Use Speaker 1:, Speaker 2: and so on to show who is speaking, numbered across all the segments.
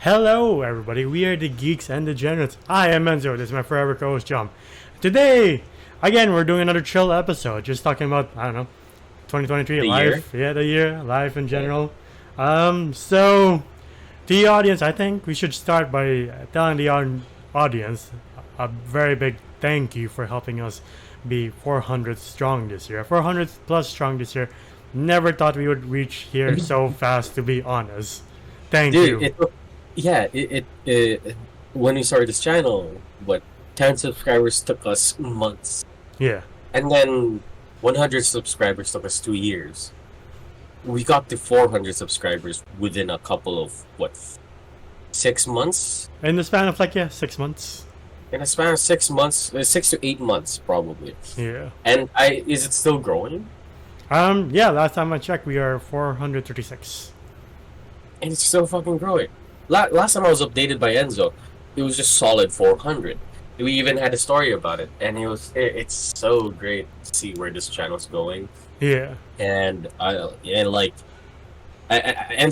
Speaker 1: Hello, everybody. We are the Geeks and Degenerates. I am Enzo. This is my forever co-host, John. Today, again, we're doing another chill episode. Just talking about, I don't know, 2023
Speaker 2: The year?
Speaker 1: life. Yeah, the year, life in general. So, to the audience, I think we should start by telling the audience a very big thank you for helping us be 400 strong this year. 400 plus strong this year. Never thought we would reach here so fast, to be honest. Thank you.
Speaker 2: Dude, when we started this channel, 10 subscribers took us months.
Speaker 1: Yeah.
Speaker 2: And then 100 subscribers took us 2 years. We got to 400 subscribers within a couple of, 6 months?
Speaker 1: In the span of 6 months.
Speaker 2: In a span of 6 months, 6 to 8 months, probably.
Speaker 1: Yeah.
Speaker 2: And is it still growing?
Speaker 1: Yeah, last time I checked, we are 436.
Speaker 2: And it's still fucking growing. Last time I was updated by Enzo, it was just solid 400. We even had a story about it, and it's so great to see where this channel's going.
Speaker 1: Yeah.
Speaker 2: And Enzo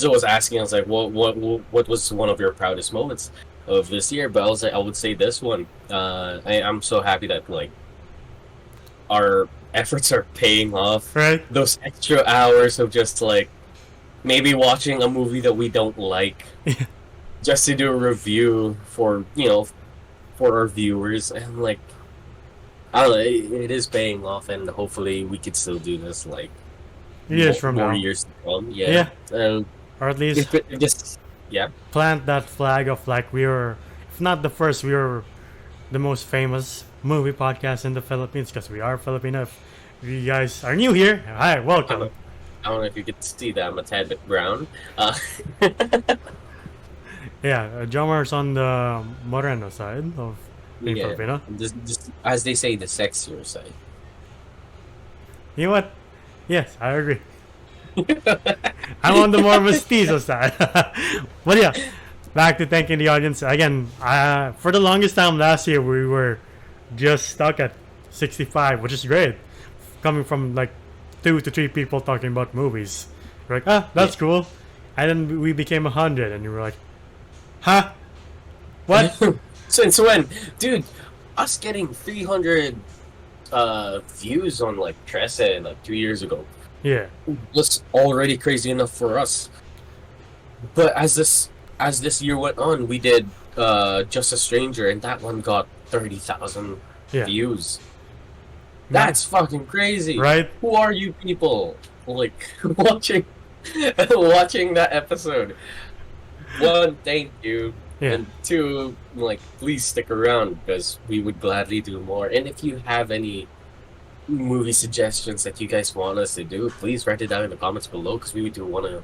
Speaker 2: was asking, I was like, what was one of your proudest moments of this year? But I was like, I would say this one. I'm so happy that our efforts are paying off.
Speaker 1: Right.
Speaker 2: Those extra hours of just maybe watching a movie that we don't like, just to do a review for our viewers, and I don't know, it is paying off, and hopefully we could still do this
Speaker 1: years from
Speaker 2: more
Speaker 1: now.
Speaker 2: years to come. Yeah.
Speaker 1: Or at least plant that flag of we were, if not the first, we were the most famous movie podcast in the Philippines, because we are Filipino. If you guys are new here, hi, welcome.
Speaker 2: I don't know if you could see that I'm a tad bit brown.
Speaker 1: Yeah, Jomar's on the Moreno side of being Filipino.
Speaker 2: Just as they say, the sexier side.
Speaker 1: You know what? Yes, I agree. I'm on the more mestizo side. But yeah, back to thanking the audience. Again, for the longest time last year, we were just stuck at 65, which is great. Coming from 2 to 3 people talking about movies. We're like, that's cool. And then we became 100, and you were like, huh? What?
Speaker 2: Since when? Dude, us getting 300 views on Tressa 2 years ago.
Speaker 1: Yeah.
Speaker 2: Was already crazy enough for us. But as this year went on, we did Just a Stranger, and that one got 30,000 views. That's fucking crazy.
Speaker 1: Right?
Speaker 2: Who are you people watching that episode? One, thank you.
Speaker 1: Yeah.
Speaker 2: And two, please stick around, because we would gladly do more. And if you have any movie suggestions that you guys want us to do, please write it down in the comments below, because we do want to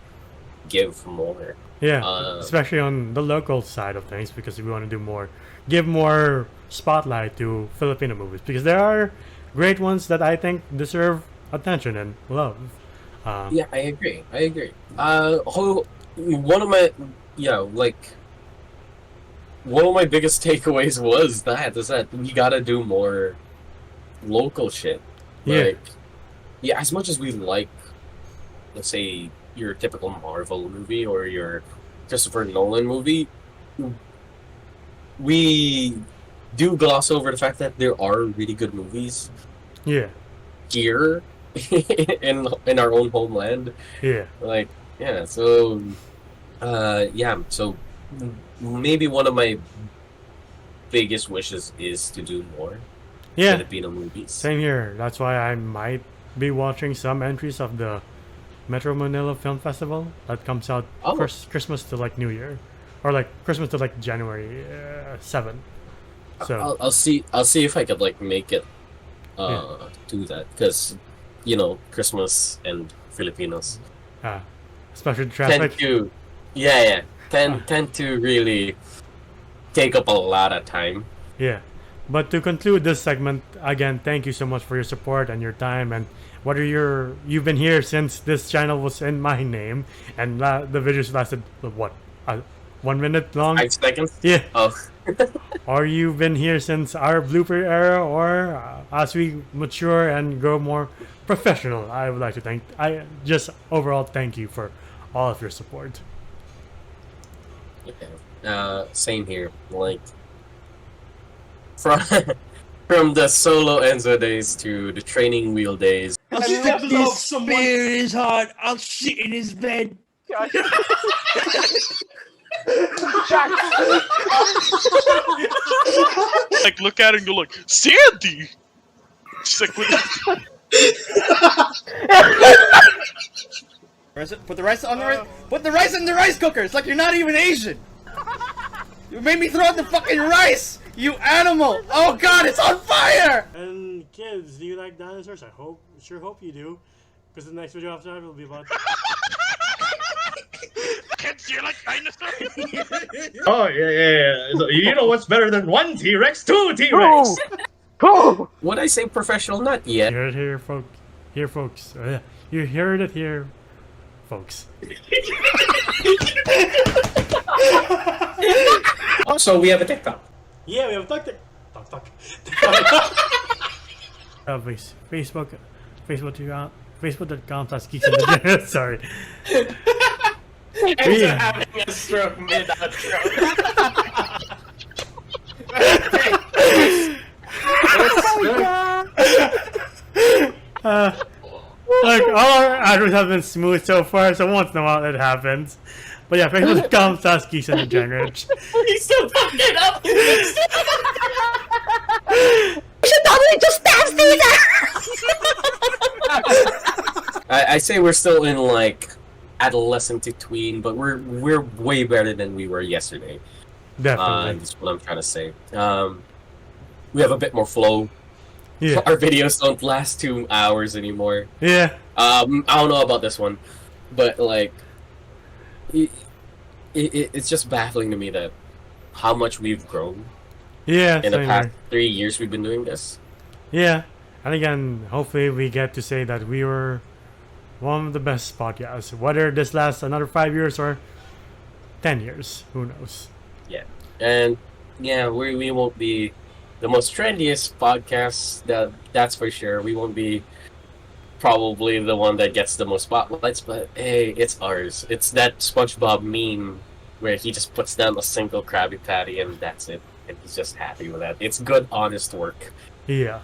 Speaker 2: give more.
Speaker 1: Yeah, especially on the local side of things, because we want to do more, give more spotlight to Filipino movies, because there are great ones that I think deserve attention and love.
Speaker 2: Yeah, I agree. One of my biggest takeaways was that we gotta do more local shit. As much as we like, let's say, your typical Marvel movie or your Christopher Nolan movie, we do gloss over the fact that there are really good movies.
Speaker 1: Yeah.
Speaker 2: Here in our own homeland.
Speaker 1: Yeah.
Speaker 2: So maybe one of my biggest wishes is to do more Filipino movies.
Speaker 1: Same here. That's why I might be watching some entries of the Metro Manila Film Festival that comes out first Christmas to New Year, or Christmas to January 7. So
Speaker 2: I'll see if I could make it do that, because Christmas and Filipinos
Speaker 1: especially traffic
Speaker 2: tend to really take up a lot of time.
Speaker 1: Yeah. But to conclude this segment, again, thank you so much for your support and your time, and you've been here since this channel was in my name, and the videos lasted 1 minute long?
Speaker 2: 5 seconds?
Speaker 1: Yeah.
Speaker 2: Oh.
Speaker 1: Or you've been here since our blooper era, or as we mature and grow more professional. I would like to overall thank you for all of your support.
Speaker 2: Yeah. Same here. Like from from the solo Enzo days to the training wheel days.
Speaker 3: I'll stick this spear in his heart. I'll shit in his bed.
Speaker 4: Like, look at it and go like, Sandy! She's like, what?
Speaker 3: Put the rice on the rice. Put the rice in the rice cooker. It's like you're not even Asian. You made me throw out the fucking rice. You animal! Oh god, it's on fire!
Speaker 1: And kids, do you like dinosaurs? I sure hope you do, because the next video after that will be about.
Speaker 4: Kids, you like dinosaurs?
Speaker 5: Oh, yeah. So, you know what's better than one T-Rex? Two T-Rex!
Speaker 2: Would I say professional? Not yet.
Speaker 1: You heard it here, folks. You heard it here, folks.
Speaker 2: Also, we have a TikTok.
Speaker 1: Yeah, we have talk. Facebook.com/geeks. Sorry.
Speaker 2: Enzo having a stroke mid-outro.
Speaker 1: Look, all our addresses have been smooth so far, so once in a while it happens. But yeah, Facebook.com/geeks.
Speaker 2: He's still fucking it up. I say we're still in like adolescent to tween, but we're way better than we were yesterday.
Speaker 1: Definitely.
Speaker 2: That's what I'm trying to say. We have a bit more flow.
Speaker 1: Yeah.
Speaker 2: Our videos don't last 2 hours anymore.
Speaker 1: Yeah.
Speaker 2: I don't know about this one, but like, it's just baffling to me that how much we've grown
Speaker 1: Yeah.
Speaker 2: in the
Speaker 1: same
Speaker 2: past
Speaker 1: here.
Speaker 2: 3 years we've been doing this.
Speaker 1: Yeah. And again, hopefully we get to say that we were one of the best podcasts. Whether this lasts another 5 years or 10 years, who knows?
Speaker 2: Yeah, and yeah, we won't be the most trendiest podcast. That's for sure. We won't be probably the one that gets the most spotlights, but hey, it's ours. It's that SpongeBob meme where he just puts down a single Krabby Patty and that's it, and he's just happy with that. It's good, honest work.
Speaker 1: Yeah.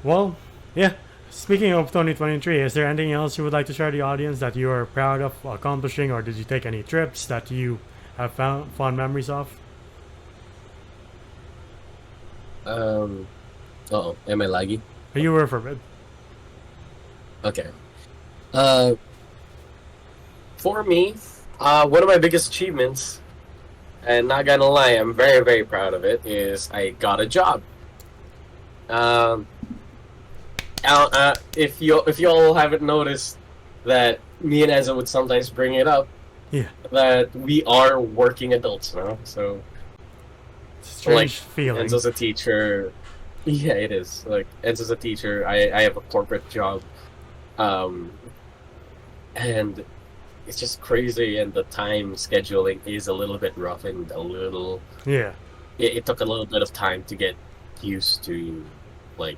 Speaker 1: Well, yeah. Speaking of 2023, is there anything else you would like to share with the audience that you are proud of accomplishing, or did you take any trips that you have found fond memories of?
Speaker 2: Uh-oh, am I laggy?
Speaker 1: You were forbid.
Speaker 2: Okay. For me, one of my biggest achievements, and not gonna lie, I'm very, very proud of it, is I got a job. If y'all haven't noticed that me and Enzo would sometimes bring it up,
Speaker 1: Yeah.
Speaker 2: that we are working adults now. So
Speaker 1: Strange feeling.
Speaker 2: Enzo's a teacher. Yeah, it is. Like Enzo's a teacher. I have a corporate job, and it's just crazy. And the time scheduling is a little bit rough and a little.
Speaker 1: Yeah.
Speaker 2: It took a little bit of time to get used to, like,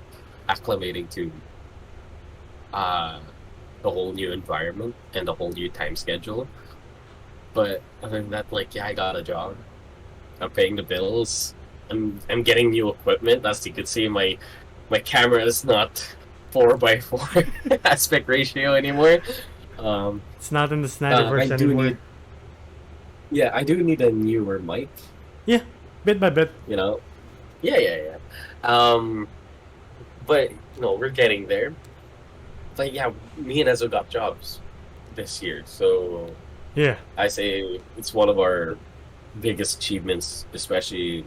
Speaker 2: acclimating to the whole new environment and the whole new time schedule. But other than that, like, yeah, I got a job. I'm paying the bills. I'm getting new equipment. As you can see, my camera is not 4x4 aspect ratio anymore.
Speaker 1: It's not in the Snyderverse
Speaker 2: I do
Speaker 1: anymore.
Speaker 2: I do need a newer mic.
Speaker 1: Yeah, bit by bit.
Speaker 2: You know, yeah. But we're getting there. But yeah, me and Ezo got jobs this year, so
Speaker 1: Yeah.
Speaker 2: I say it's one of our biggest achievements, especially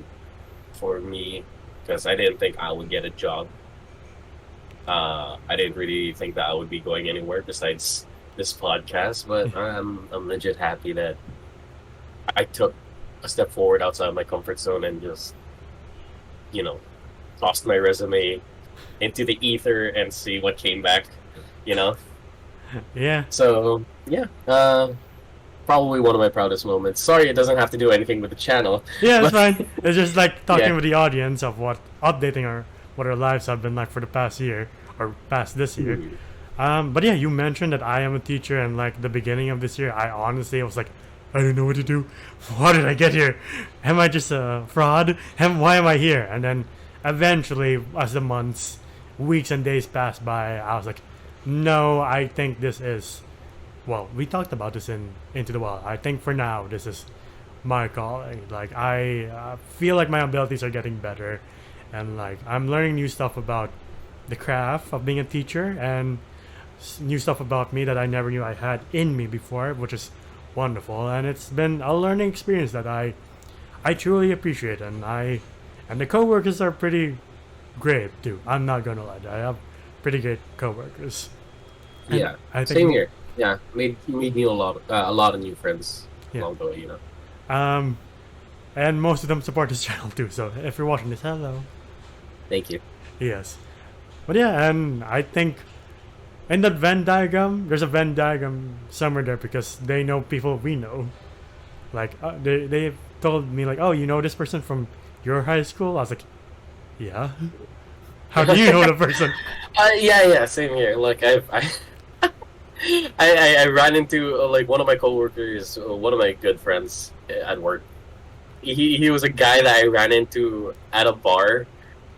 Speaker 2: for me, because I didn't think I would get a job. I didn't really think that I would be going anywhere besides this podcast, but I'm legit happy that I took a step forward outside my comfort zone and just, tossed my resume into the ether and see what came back,
Speaker 1: Yeah.
Speaker 2: So, yeah, probably one of my proudest moments. Sorry, it doesn't have to do anything with the channel.
Speaker 1: Yeah, it's fine. It's just like talking
Speaker 2: Yeah.
Speaker 1: with the audience of what our lives have been like for the past year or past this year. But yeah, you mentioned that I am a teacher, and like the beginning of this year, I honestly was like I don't know what to do. How did I get here? Am I just a fraud? Why am I here? And then eventually, as the months, weeks, and days passed by, I was like, no, I think this is. Well, we talked about this in Into the Wild. I think for now, this is my calling. Like, I feel like my abilities are getting better, and like I'm learning new stuff about the craft of being a teacher, and new stuff about me that I never knew I had in me before, which is wonderful. And it's been a learning experience that I truly appreciate, and the coworkers are pretty great too. I'm not gonna lie, I have pretty great coworkers. And
Speaker 2: Yeah,
Speaker 1: I think
Speaker 2: same here. Yeah, made me a lot of new friends along the way.
Speaker 1: And most of them support this channel too. So if you're watching this, hello.
Speaker 2: Thank you.
Speaker 1: Yes. But yeah, and I think in that Venn diagram, there's a Venn diagram somewhere there because they know people we know. Like, they've told me, like, oh, you know this person from your high school? I was like, yeah. How do you know the person?
Speaker 2: Yeah, same here. Like, I ran into like one of my coworkers, one of my good friends at work. He was a guy that I ran into at a bar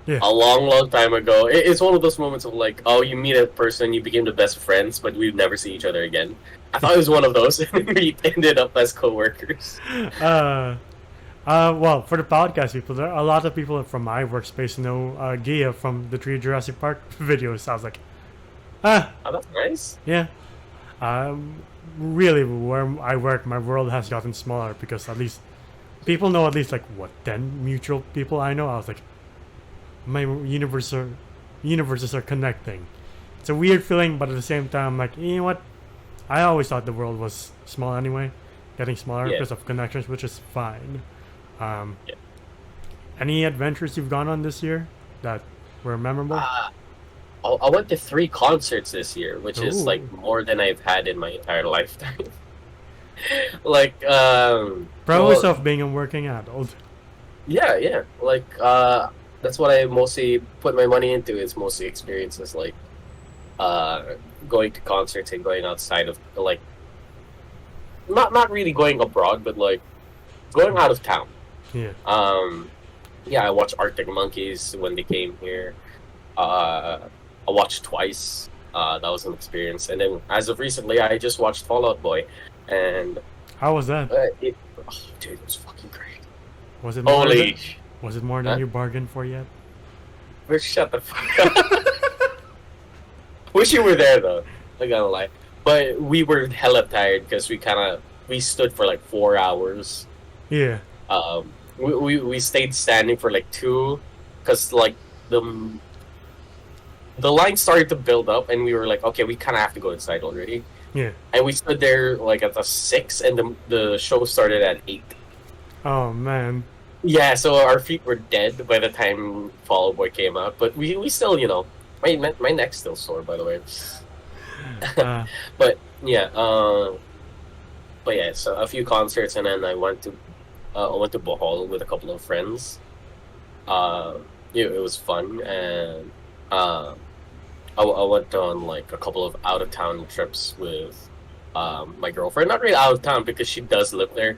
Speaker 2: a long time ago. It's one of those moments of like, oh, you meet a person, you became the best friends, but we'd never see each other again. I thought it was one of those. We ended up as coworkers.
Speaker 1: Well, for the podcast people, there are a lot of people from my workspace know Gia from the 3 Jurassic Park videos. So I was like,
Speaker 2: Oh, that's nice.
Speaker 1: yeah. Really, where I work, my world has gotten smaller because at least people know at least like what 10 mutual people I know. I was like, my universes are connecting. It's a weird feeling, but at the same time, I'm like, you know what? I always thought the world was small anyway, getting smaller because of connections, which is fine. Any adventures you've gone on this year that were memorable?
Speaker 2: I went to 3 concerts this year, which is
Speaker 1: Ooh.
Speaker 2: like more than I've had in my entire lifetime. Like,
Speaker 1: Pros of being a working adult.
Speaker 2: yeah. Like, that's what I mostly put my money into. Is mostly experiences like, going to concerts and going outside of like, not really going abroad, but like going out of town.
Speaker 1: Yeah.
Speaker 2: Yeah, I watched Arctic Monkeys when they came here. I watched Twice. That was an experience. And then as of recently, I just watched Fall Out Boy, and
Speaker 1: How was that?
Speaker 2: dude, it was fucking great.
Speaker 1: Was it more
Speaker 2: Holy!
Speaker 1: than, was it more than you bargained for yet?
Speaker 2: Shut the fuck up. Wish you were there though. Not gonna lie, but we were hella tired because we stood for like 4 hours.
Speaker 1: Yeah.
Speaker 2: We stayed standing for like 2, because like the line started to build up, and we were like, okay, we kind of have to go inside already.
Speaker 1: Yeah.
Speaker 2: And we stood there like at the 6, and the show started at 8.
Speaker 1: Oh man.
Speaker 2: Yeah, so our feet were dead by the time Fall Out Boy came out, but we still, my neck's still sore, by the way. But yeah, so a few concerts, and then I went to Bohol with a couple of friends. It was fun, and I went on like a couple of out of town trips with my girlfriend. Not really out of town because she does live there.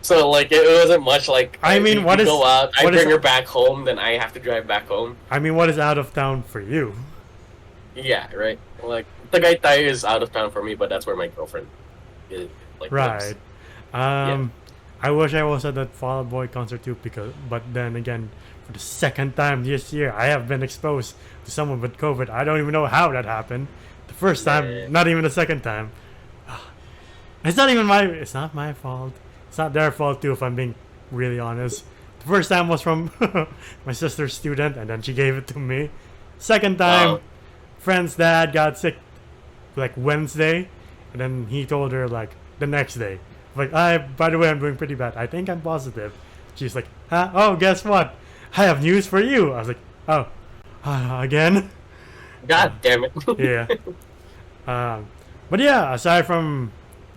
Speaker 2: So like it wasn't much like
Speaker 1: I mean,
Speaker 2: we
Speaker 1: what is
Speaker 2: go out, I
Speaker 1: what
Speaker 2: bring
Speaker 1: is-
Speaker 2: her back home, then I have to drive back home.
Speaker 1: I mean, what is out of town for you?
Speaker 2: Yeah, right. Like Tagaytay is out of town for me, but that's where my girlfriend is, like, lives.
Speaker 1: Right. I wish I was at that Fall Out Boy concert too, but then again, for the second time this year, I have been exposed to someone with COVID. I don't even know how that happened. The first time, not even the second time. It's not my fault. It's not their fault too, if I'm being really honest. The first time was from my sister's student, and then she gave it to me. Second time, friend's dad got sick like Wednesday, and then he told her like the next day. Like, by the way, I'm doing pretty bad. I think I'm positive. She's like, huh? Oh, guess what? I have news for you. I was like, oh, again?
Speaker 2: God damn it.
Speaker 1: Yeah. But yeah, aside from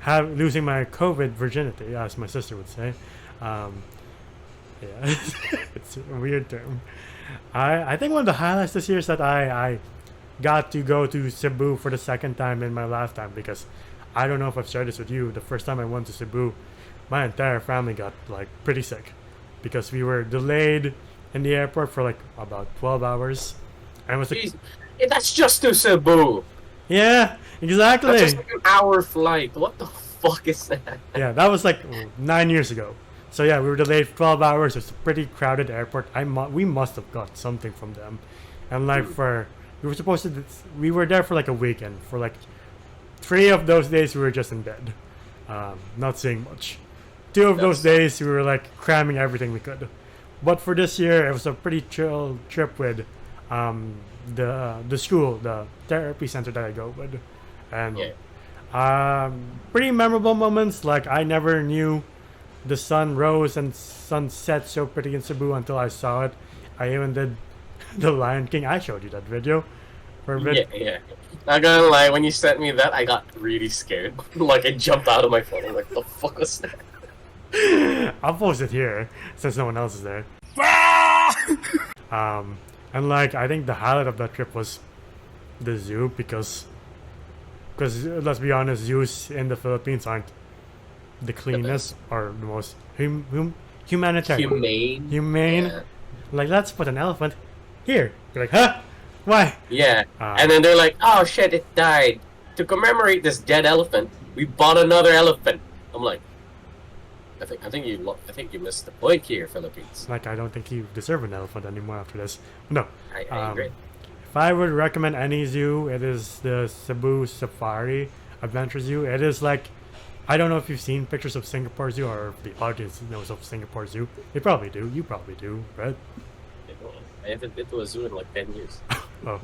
Speaker 1: losing my COVID virginity, as my sister would say, yeah, it's a weird term. I think one of the highlights this year is that I got to go to Cebu for the second time in my lifetime, because I don't know if I've shared this with you. The first time I went to Cebu, my entire family got like pretty sick because we were delayed in the airport for like about 12 hours. And it was like,
Speaker 2: Jeez. That's just to Cebu.
Speaker 1: yeah, exactly.
Speaker 2: That's just like an hour flight. What the fuck is that?
Speaker 1: Yeah, that was like 9 years ago. So yeah, we were delayed 12 hours. It's a pretty crowded airport. We must have got something from them. And like we were there for like a weekend. For like 3 of those days we were just in bed. Not seeing much. 2 of those days we were like cramming everything we could. But for this year, it was a pretty chill trip with the school, the therapy center that I go with. And pretty memorable moments. Like I never knew the sun rose and sun set so pretty in Cebu until I saw it. I even did the Lion King. I showed you that video. For a bit.
Speaker 2: Yeah. Not gonna lie, when you sent me that, I got really scared. Like I jumped out of my phone. I'm like, the fuck was that?
Speaker 1: I'll post it here since no one else is there. And like I think the highlight of that trip was the zoo because let's be honest, zoos in the Philippines aren't the cleanest or the most humanitarian. Humane.
Speaker 2: Yeah.
Speaker 1: Like let's put an elephant here. You're like, huh? Why?
Speaker 2: Yeah. And then they're like, oh shit, it died. To commemorate this dead elephant, we bought another elephant. I'm like, I think you missed the point here, Philippines.
Speaker 1: Like I don't think you deserve an elephant anymore after this. No.
Speaker 2: I agree.
Speaker 1: If I would recommend any zoo, it is the Cebu Safari Adventure Zoo. It is like, I don't know if you've seen pictures of Singapore Zoo or if the audience knows of Singapore Zoo. They probably do. You probably do, right?
Speaker 2: I haven't been to a zoo in like 10 years.
Speaker 1: Oh.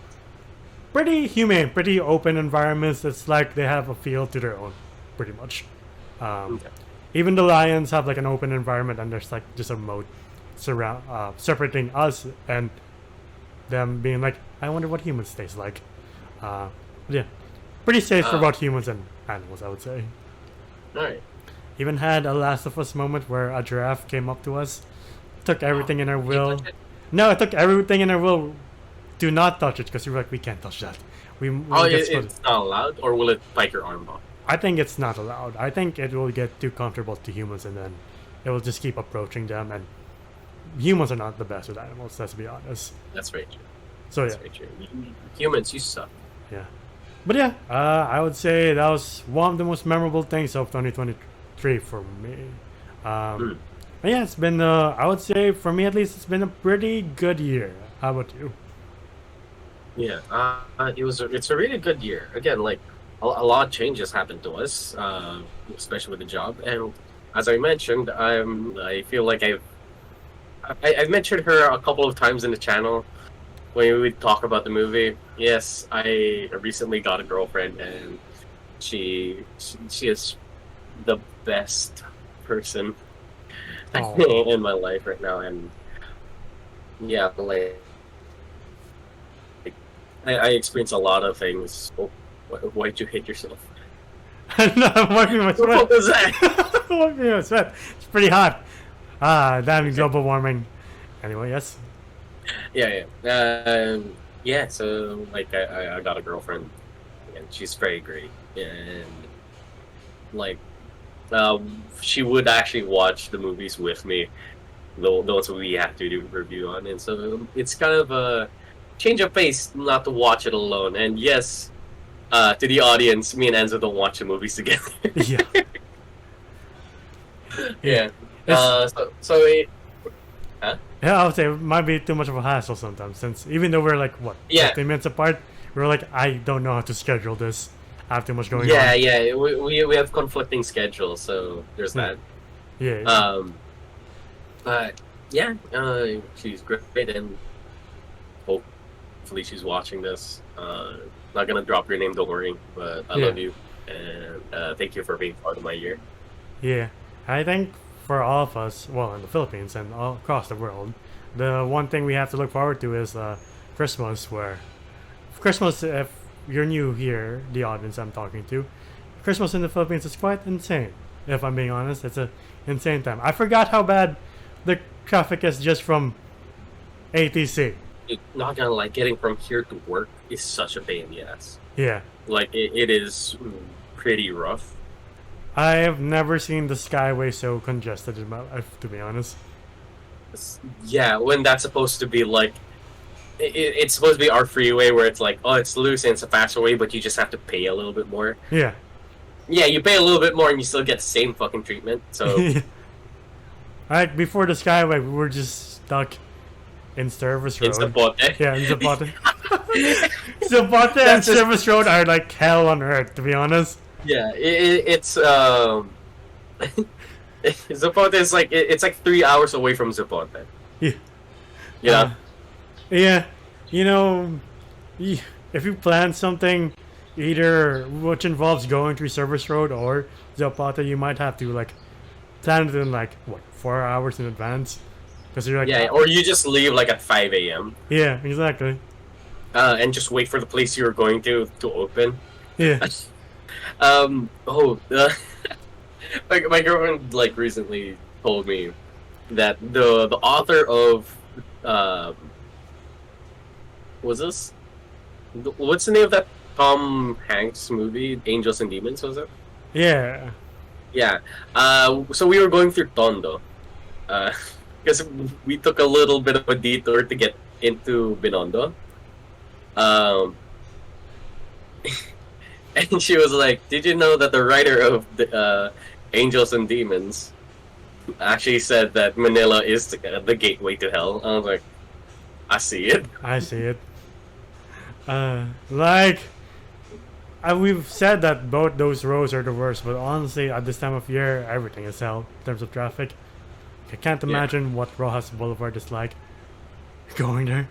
Speaker 1: Pretty humane, pretty open environments. It's like they have a field to their own, pretty much. Even the lions have like an open environment, and there's like just a moat separating us and them being like, I wonder what humans taste like. Yeah, pretty safe for both humans and animals, I would say.
Speaker 2: Alright.
Speaker 1: Even had a Last of Us moment where a giraffe came up to us, took everything in her will. No, it took everything in her will. Do not touch it because we were like, we can't touch that.
Speaker 2: It's not allowed, or will it bite your arm off?
Speaker 1: I think it's not allowed. I think it will get too comfortable to humans, and then it will just keep approaching them. And humans are not the best with animals. Let's be honest.
Speaker 2: That's very true.
Speaker 1: So
Speaker 2: That's very true. Humans, you suck.
Speaker 1: Yeah. But yeah, I would say that was one of the most memorable things of 2023 for me. But yeah, it's been, I would say, for me at least, it's been a pretty good year. How about you?
Speaker 2: Yeah, it's a really good year. Again, like, a lot of changes happened to us, especially with the job. And as I mentioned, I feel like I've mentioned her a couple of times in the channel when we would talk about the movie. Yes, I recently got a girlfriend, and she is the best person in my life right now. And yeah, like I experience a lot of things. Oh, why'd you hit yourself?
Speaker 1: No, I'm wiping my sweat.
Speaker 2: What was that?
Speaker 1: I'm wiping my sweat. It's pretty hot. Damn global warming. Anyway, yes.
Speaker 2: Yeah. So like I got a girlfriend, and she's very great, and like she would actually watch the movies with me, those we have to do a review on, and so it's kind of a change of pace not to watch it alone. And yes, to the audience, me and Enzo don't watch the movies together. Yeah.
Speaker 1: Yeah, I would say it might be too much of a hassle sometimes, since even though we're like, 15 minutes apart, we're like, I don't know how to schedule this. I have too much going on.
Speaker 2: Yeah, we have conflicting schedules, so there's that.
Speaker 1: Yeah.
Speaker 2: But yeah, she's great, and hopefully she's watching this. Not gonna drop your name, don't worry, but I love you, and thank you for being part of my year.
Speaker 1: Yeah, I think for all of us, well, in the Philippines and all across the world, the one thing we have to look forward to is Christmas, if you're new here, the audience I'm talking to, Christmas in the Philippines is quite insane. If I'm being honest, it's an insane time. I forgot how bad the traffic is just from ATC.
Speaker 2: Not gonna lie, getting from here to work is such a pain in the ass.
Speaker 1: Yeah.
Speaker 2: Like, it is pretty rough.
Speaker 1: I have never seen the Skyway so congested in my life, to be honest.
Speaker 2: Yeah, when that's supposed to be like, it's supposed to be our freeway where it's like, oh, it's loose and it's a faster way, but you just have to pay a little bit more.
Speaker 1: Yeah.
Speaker 2: Yeah, you pay a little bit more and you still get the same fucking treatment. So
Speaker 1: Alright, before the Skyway, we were just stuck in Service Road.
Speaker 2: it's the bote.
Speaker 1: Yeah, in Zapote. Zapote and Service Road are like hell on earth, to be honest.
Speaker 2: Yeah, it's Zapote is like it's like 3 hours away from Zapote.
Speaker 1: Yeah.
Speaker 2: Yeah.
Speaker 1: Yeah, you know, if you plan something, either which involves going through Service Road or Zapata, you might have to like plan it in like what 4 hours in advance, because you're like
Speaker 2: Yeah, or you just leave like at 5 a.m.
Speaker 1: yeah, exactly.
Speaker 2: And just wait for the place you're going to open.
Speaker 1: Yeah,
Speaker 2: My girlfriend like recently told me that the author of what's the name of that Tom Hanks movie, Angels and Demons, was it?
Speaker 1: yeah,
Speaker 2: Yeah. So we were going through Tondo, because we took a little bit of a detour to get into Binondo. And she was like, "Did you know that the writer of the Angels and Demons actually said that Manila is the gateway to hell?" I was like, "I see it."
Speaker 1: I see it. Like, we've said that both those roads are the worst, but honestly, at this time of year, everything is hell in terms of traffic. I can't imagine what Rojas Boulevard is like going there.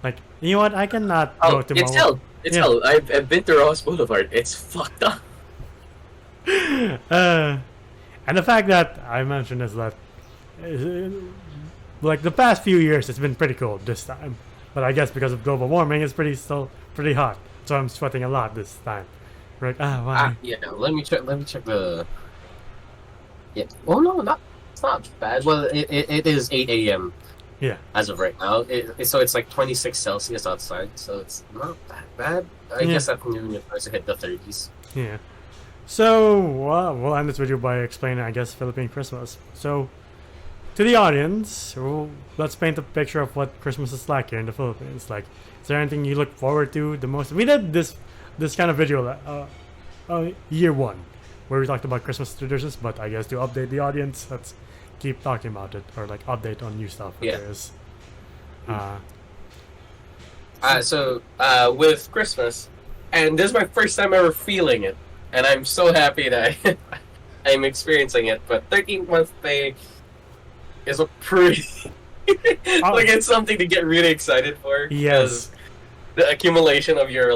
Speaker 1: Like, you know what? I cannot go tomorrow.
Speaker 2: It's hell. It's hell. I've been to Ross Boulevard. It's fucked up.
Speaker 1: And the fact that I mentioned is that, like, the past few years, it's been pretty cold this time. But I guess because of global warming, it's still pretty hot. So I'm sweating a lot this time. Right? Why?
Speaker 2: Yeah. Let me check the. Yeah. Oh no, it's not bad. Well, it is 8 a.m.
Speaker 1: Yeah.
Speaker 2: As of right now, so it's like 26 Celsius outside, so it's not that bad. I guess at noon it starts to hit the 30s.
Speaker 1: Yeah. So, we'll end this video by explaining, I guess, Philippine Christmas. So, to the audience, let's paint a picture of what Christmas is like here in the Philippines. Like, is there anything you look forward to the most? We did this kind of video year one, where we talked about Christmas traditions, but I guess to update the audience, let's keep talking about it, or like update on new stuff.
Speaker 2: Yeah.
Speaker 1: There is.
Speaker 2: So with Christmas, and this is my first time ever feeling it, and I'm so happy that I'm experiencing it. But 13th month pay is a pretty like it's something to get really excited for.
Speaker 1: Yes.
Speaker 2: The accumulation of your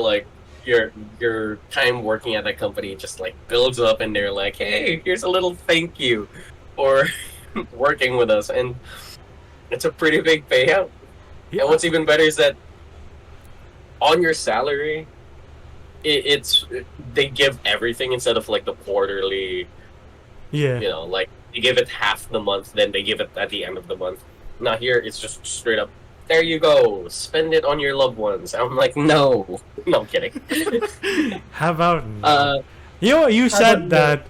Speaker 2: time working at that company just like builds up, and they're like, hey, here's a little thank you for working with us, and it's a pretty big payout.
Speaker 1: Yeah.
Speaker 2: And what's even better is that on your salary, they give everything instead of like the quarterly.
Speaker 1: Yeah.
Speaker 2: You know, like they give it half the month, then they give it at the end of the month. Not here, it's just straight up. There you go. Spend it on your loved ones. I'm like, no, I'm kidding.
Speaker 1: How about you said that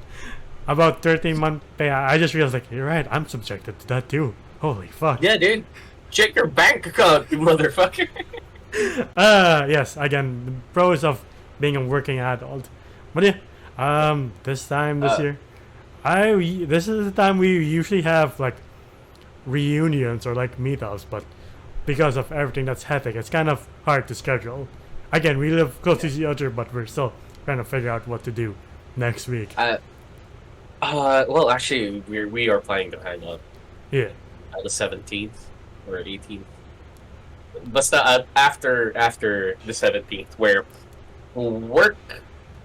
Speaker 1: about 13-month pay. I just realized, like, you're right. I'm subjected to that too. Holy fuck.
Speaker 2: Yeah, dude. Check your bank account, you motherfucker.
Speaker 1: Yes. Again, the pros of being a working adult. But yeah, this year, this is the time we usually have like reunions or like meetups, but because of everything that's hectic, it's kind of hard to schedule. Again, we live close to each other, but we're still trying to figure out what to do next week.
Speaker 2: Well, actually, we are planning to hang out.
Speaker 1: Yeah.
Speaker 2: The 17th or 18th. But after the 17th, where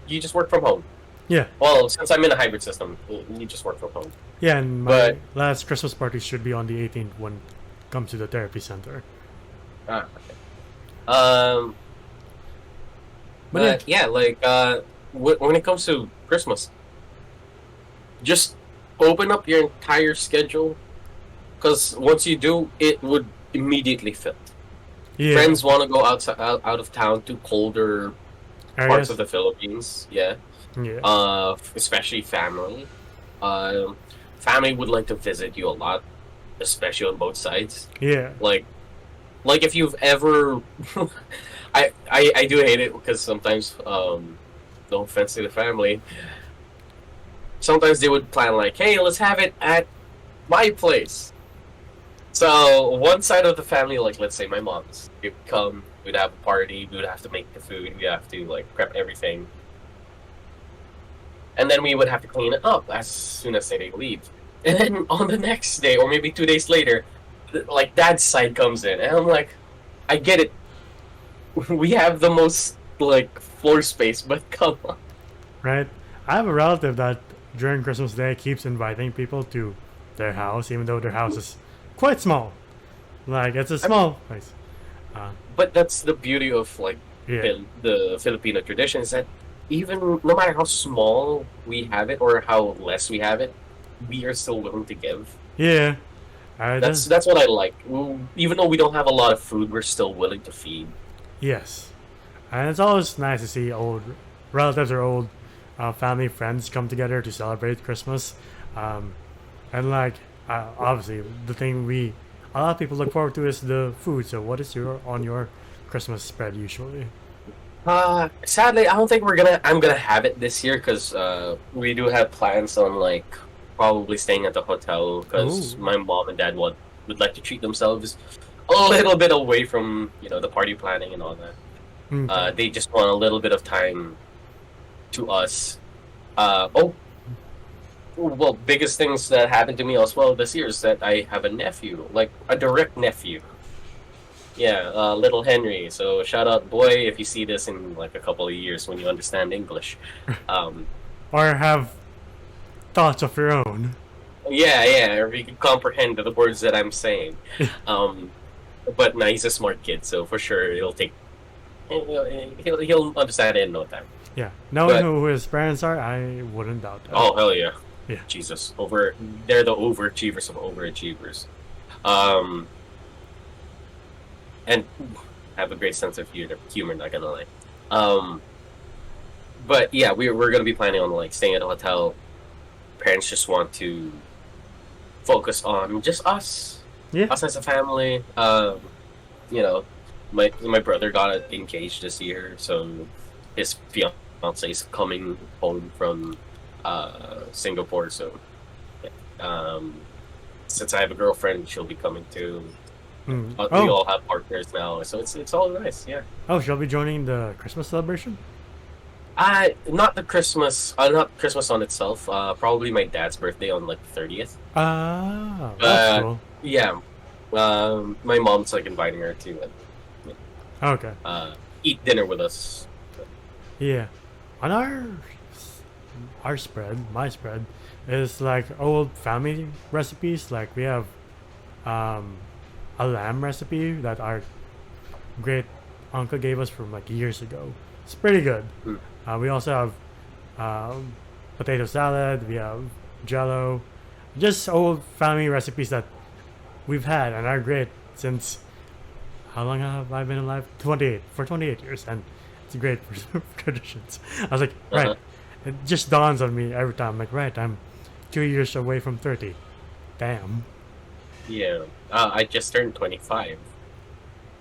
Speaker 2: you just work from home.
Speaker 1: Yeah.
Speaker 2: Well, since I'm in a hybrid system, you just work from home.
Speaker 1: Yeah, and my last Christmas party should be on the 18th when it comes to the therapy center.
Speaker 2: Okay. But yeah, like when it comes to Christmas, just open up your entire schedule, because once you do, it would immediately fit.
Speaker 1: Yeah.
Speaker 2: Friends want to go out of town to colder parts
Speaker 1: Areas.
Speaker 2: of the Philippines. Yeah.
Speaker 1: Yeah.
Speaker 2: Especially family. Um, Family would like to visit you a lot, especially on both sides.
Speaker 1: Yeah.
Speaker 2: Like if you've ever, I do hate it because sometimes, no offense to the family, sometimes they would plan like, hey, let's have it at my place. So one side of the family, like let's say my mom's, it would come, we'd have a party, we would have to make the food, we have to like prep everything, and then we would have to clean it up as soon as they leave. And then on the next day, or maybe 2 days later, like dad's side comes in, and I'm like, I get it. We have the most like floor space, but come on.
Speaker 1: Right. I have a relative that during Christmas Day keeps inviting people to their house, even though their house is quite small. Like it's a small place.
Speaker 2: But that's the beauty of like
Speaker 1: Yeah.
Speaker 2: the Filipino tradition is that even no matter how small we have it or how less we have it, we are still willing to give.
Speaker 1: Yeah.
Speaker 2: That's what I like. Even though we don't have a lot of food, we're still willing to feed.
Speaker 1: Yes. And it's always nice to see old relatives or old family friends come together to celebrate Christmas. And like obviously the thing a lot of people look forward to is the food. So what is on your Christmas spread usually?
Speaker 2: Sadly, I don't think I'm gonna have it this year because we do have plans on like probably staying at the hotel because
Speaker 1: Ooh.
Speaker 2: my mom and dad would like to treat themselves a little bit away from the party planning and all that.
Speaker 1: Okay.
Speaker 2: They just want a little bit of time to us. Well, biggest things that happened to me as well this year is that I have a nephew, like a direct nephew. Yeah, little Henry. So shout out, boy, if you see this in like a couple of years when you understand English.
Speaker 1: Or have thoughts of your own.
Speaker 2: Yeah, or you can comprehend the words that I'm saying. But no, he's a smart kid, so for sure he'll understand it in no time.
Speaker 1: Yeah. Knowing
Speaker 2: But-
Speaker 1: who his parents are, I wouldn't doubt that.
Speaker 2: Oh hell yeah.
Speaker 1: Yeah.
Speaker 2: Jesus. They're the overachievers of overachievers. And have a great sense of humor, not gonna lie. But yeah, we're gonna be planning on like staying at a hotel. Parents just want to focus on just us.
Speaker 1: Yeah.
Speaker 2: Us as a family. My brother got engaged this year, so his fiance is coming home from Singapore. So since I have a girlfriend, she'll be coming too.
Speaker 1: Mm.
Speaker 2: We
Speaker 1: Oh.
Speaker 2: all have partners now, so it's all nice. Yeah.
Speaker 1: Oh, she'll be joining the Christmas celebration?
Speaker 2: Not not Christmas on itself. Probably my dad's birthday on like the 30th.
Speaker 1: Ah, that's cool.
Speaker 2: Yeah. My mom's like inviting her to
Speaker 1: Okay.
Speaker 2: eat dinner with us.
Speaker 1: Yeah. On our spread, my spread, is like old family recipes. Like we have a lamb recipe that our great uncle gave us from like years ago. It's pretty good. We also have potato salad. We have jello. Just old family recipes that we've had and are great since. How long have I been alive? 28 years, and it's great for traditions. I was like, right.
Speaker 2: Uh-huh.
Speaker 1: It just dawns on me every time. Like, right, I'm 2 years away from 30. Damn.
Speaker 2: Yeah. I just turned 25.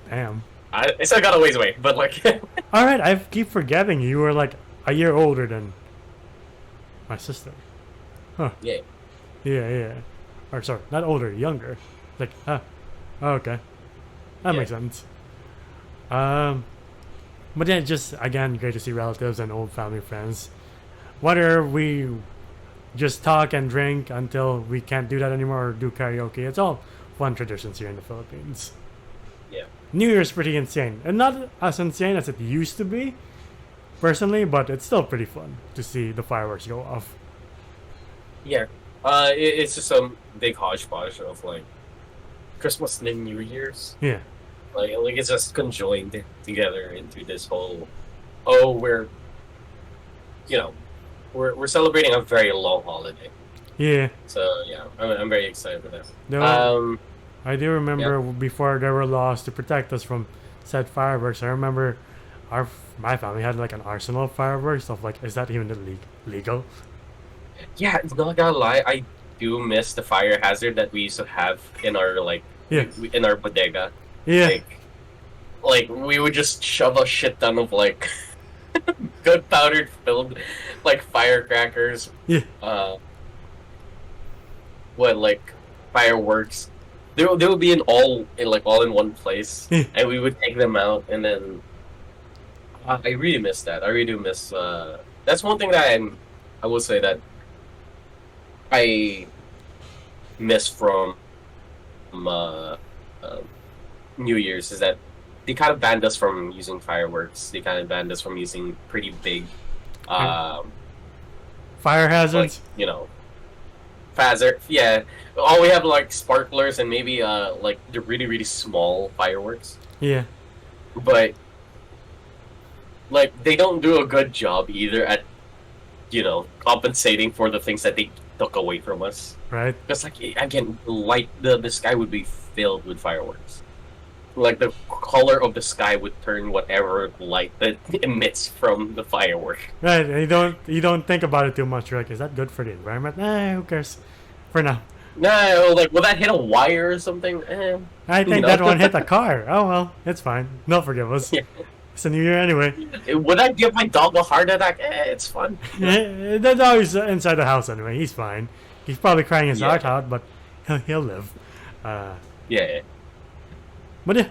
Speaker 1: Damn.
Speaker 2: I still got a ways away, but like.
Speaker 1: All right, I keep forgetting you were like a year older than my sister. Huh.
Speaker 2: Yeah.
Speaker 1: Yeah. Or sorry, not older, younger. Like, oh, okay. That
Speaker 2: Yeah.
Speaker 1: makes sense. But yeah, just again, great to see relatives and old family friends. Whether we just talk and drink until we can't do that anymore or do karaoke, it's all fun traditions here in the Philippines.
Speaker 2: Yeah.
Speaker 1: New Year's pretty insane, and not as insane as it used to be, personally, but it's still pretty fun to see the fireworks go off.
Speaker 2: Yeah. It's just a big hodgepodge of like Christmas and New Year's.
Speaker 1: Yeah.
Speaker 2: Like it's just conjoined together into this whole. Oh, we're celebrating a very long holiday.
Speaker 1: Yeah.
Speaker 2: So yeah, I'm very excited for that.
Speaker 1: No, I do remember before there were laws to protect us from said fireworks. I remember my family had like an arsenal of fireworks. Of like, is that even legal?
Speaker 2: Yeah, not gonna lie, I do miss the fire hazard that we used to have in our like
Speaker 1: Yeah.
Speaker 2: in our bodega.
Speaker 1: Yeah.
Speaker 2: Like we would just shove a shit ton of like gunpowder filled like firecrackers.
Speaker 1: Yeah.
Speaker 2: What like fireworks? They would be all in one place,
Speaker 1: Yeah.
Speaker 2: and we would take them out, and then I really miss that. I really do miss. That's one thing that I will say that I miss from New Year's is that they kind of banned us from using fireworks. They kind of banned us from using pretty big,
Speaker 1: Fire
Speaker 2: like
Speaker 1: hazards.
Speaker 2: hazard. Yeah, all we have like sparklers and maybe like the really small fireworks.
Speaker 1: Yeah.
Speaker 2: But like they don't do a good job either at compensating for the things that they took away from us.
Speaker 1: Right.
Speaker 2: Because like again, the sky would be filled with fireworks. Like the color of the sky would turn whatever light that emits from the firework.
Speaker 1: Right. And you don't think about it too much. You're like, is that good for the environment? Who cares? For now.
Speaker 2: No, like will that hit a wire or something?
Speaker 1: I think that one hit a car. Oh well, it's fine. They'll forgive us.
Speaker 2: Yeah.
Speaker 1: It's a new year anyway.
Speaker 2: Would I give my dog a heart attack? It's fun.
Speaker 1: The dog is inside the house anyway. He's fine. He's probably crying his heart out, but he'll live.
Speaker 2: Yeah.
Speaker 1: But yeah,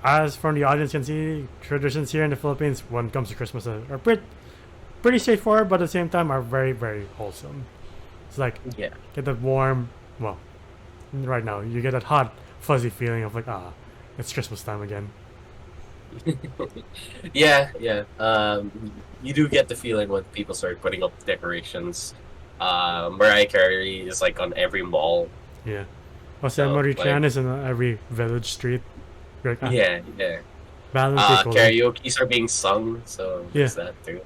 Speaker 1: as from the audience can see, traditions here in the Philippines when it comes to Christmas are pretty straightforward, but at the same time are very, very wholesome. It's like get that warm, well, right now you get that hot, fuzzy feeling of like, it's Christmas time again.
Speaker 2: Yeah. You do get the feeling when people start putting up decorations. Mariah Carey is like on every mall.
Speaker 1: Yeah. Jose Marie-Chan is in every village street. Like,
Speaker 2: Yeah.
Speaker 1: Balance equally.
Speaker 2: Karaoke's are being sung, so there's that too.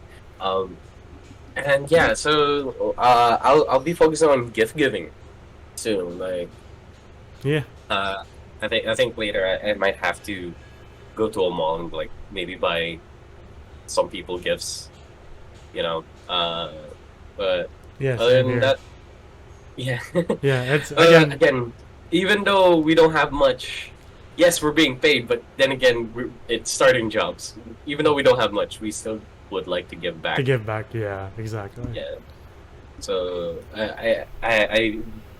Speaker 2: And yeah, so I'll be focusing on gift giving soon. Like,
Speaker 1: Yeah.
Speaker 2: I think later I might have to go to a mall and like maybe buy some people gifts, But
Speaker 1: Yes.
Speaker 2: other than that, yeah.
Speaker 1: Yeah. It's
Speaker 2: again, even though we don't have much, yes, we're being paid, but then again, it's starting jobs. Even though we don't have much, we still would like to give back.
Speaker 1: to give back. Yeah. Exactly.
Speaker 2: Yeah. So I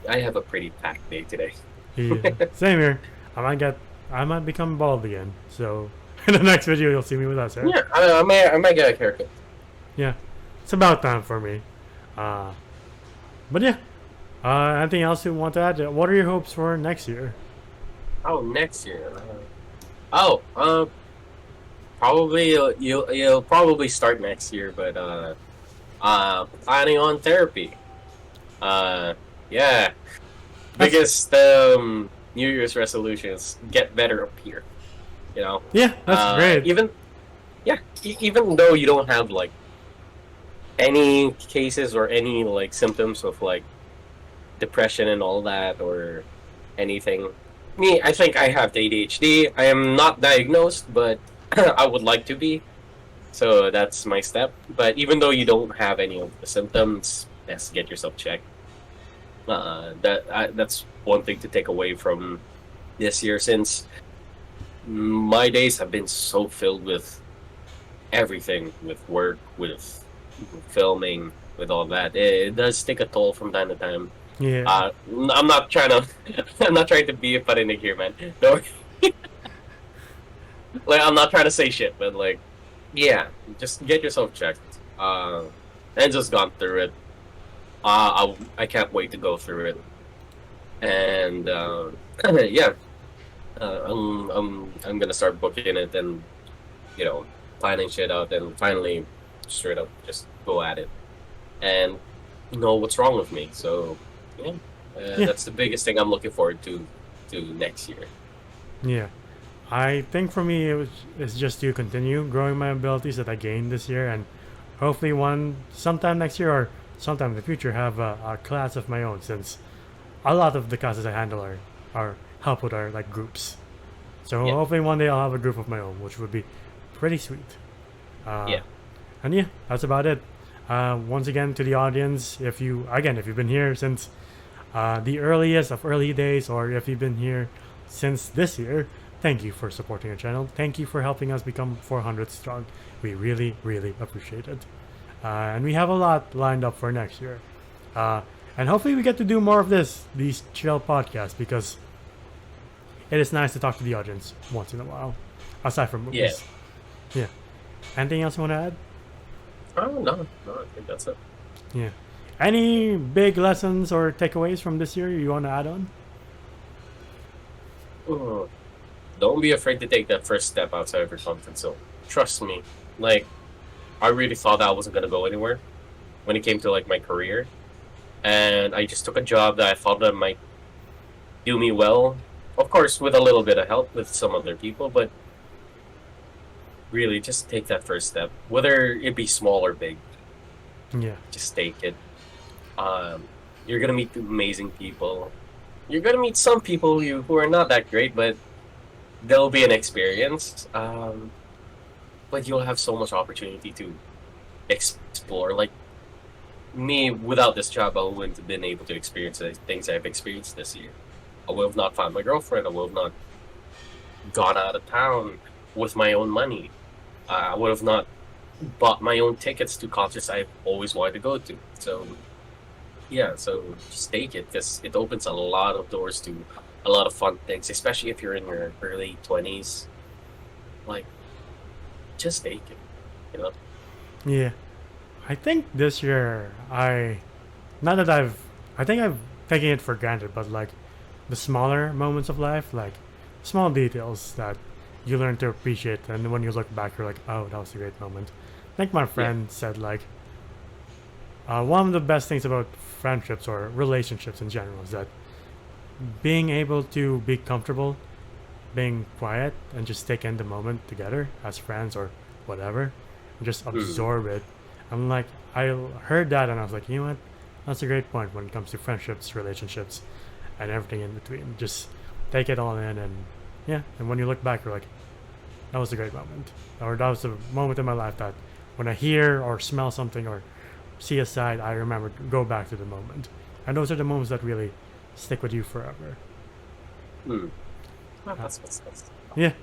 Speaker 2: have a pretty packed day today.
Speaker 1: Yeah. Same here. I might become bald again. So in the next video, you'll see me with us. Right?
Speaker 2: Yeah, I might get a haircut.
Speaker 1: Yeah. It's about time for me. But yeah. Anything else you want to add? What are your hopes for next year?
Speaker 2: Oh, next year. Probably you'll probably start next year, but planning on therapy. Yeah. Biggest New Year's resolutions get better up here.
Speaker 1: Yeah, that's great.
Speaker 2: Even though you don't have like any cases or any like symptoms of like depression and all that or anything. I think I have ADHD. I am not diagnosed, but I would like to be. So that's my step. But even though you don't have any of the symptoms, just get yourself checked. That's one thing to take away from this year, since my days have been so filled with everything, with work, with filming, with all that. It does take a toll from time to time.
Speaker 1: Yeah.
Speaker 2: I'm not trying to be a parinig here, man. Don't like, I'm not trying to say shit, but like, yeah, just get yourself checked. And just gone through it. I can't wait to go through it. And yeah, I'm gonna start booking it and planning shit out and finally straight up just go at it and know what's wrong with me. So yeah, that's the biggest thing I'm looking forward to next year.
Speaker 1: Yeah. I think for me it's just to continue growing my abilities that I gained this year, and hopefully sometime next year or sometime in the future have a class of my own, since a lot of the classes I handle are help with our like groups. So hopefully one day I'll have a group of my own, which would be pretty sweet.
Speaker 2: Yeah.
Speaker 1: And yeah, that's about it. Once again, to the audience, if you've been here since the earliest of early days, or if you've been here since this year, thank you for supporting our channel. Thank you for helping us become 400 strong. We really, really appreciate it. And we have a lot lined up for next year. And hopefully we get to do more of these chill podcasts, because it is nice to talk to the audience once in a while, aside from movies. Yeah. Anything else you want to add?
Speaker 2: Oh, no, I think that's it.
Speaker 1: Yeah. Any big lessons or takeaways from this year you want to add on?
Speaker 2: Don't be afraid to take that first step outside of your comfort zone. Trust me. Like, I really thought that I wasn't gonna go anywhere when it came to like my career, and I just took a job that I thought that might do me well. Of course, with a little bit of help with some other people, but really, just take that first step, whether it be small or big.
Speaker 1: Yeah.
Speaker 2: Just take it. You're gonna meet amazing people. You're gonna meet some people who are not that great, but they'll be an experience. But you'll have so much opportunity to explore. Like me, without this job, I wouldn't have been able to experience the things I've experienced this year. I would have not found my girlfriend. I would have not gone out of town with my own money. I would have not bought my own tickets to concerts I've always wanted to go to. So, yeah, so just take it, because it opens a lot of doors to a lot of fun things, especially if you're in your early 20s. Like, just take it, you know?
Speaker 1: Yeah. I think this year, I think I've taken it for granted, but like the smaller moments of life, like small details that you learn to appreciate, and when you look back, you're like, oh, that was a great moment. I think my friend said, like, one of the best things about friendships or relationships in general is that being able to be comfortable, being quiet, and just take in the moment together as friends or whatever, and just absorb it. I'm like, I heard that and I was like, you know what? That's a great point when it comes to friendships, relationships, and everything in between. Just take it all in, and yeah, and when you look back, you're like, that was a great moment. Or that was a moment in my life that when I hear or smell something or see a sight, I remember to go back to the moment. And those are the moments that really stick with you forever.
Speaker 2: That's what's nice.
Speaker 1: Yeah.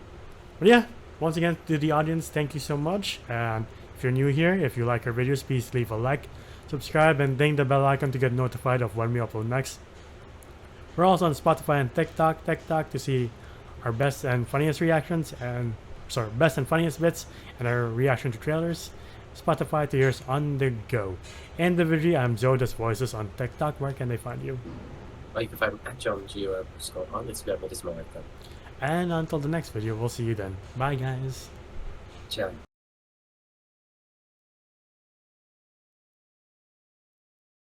Speaker 1: But yeah, once again, to the audience, thank you so much. And if you're new here, if you like our videos, please leave a like, subscribe, and ding the bell icon to get notified of when we upload next. We're also on Spotify and TikTok to see our best and funniest reactions, and best and funniest bits and our reaction to trailers. Spotify to hear us on the go. Individually, I'm Zoda's Voices on TikTok. Where can they find you?
Speaker 2: Like if I'm at John Gio on Instagram, it is my account.
Speaker 1: And until the next video, we'll see you then. Bye, guys.
Speaker 2: Ciao.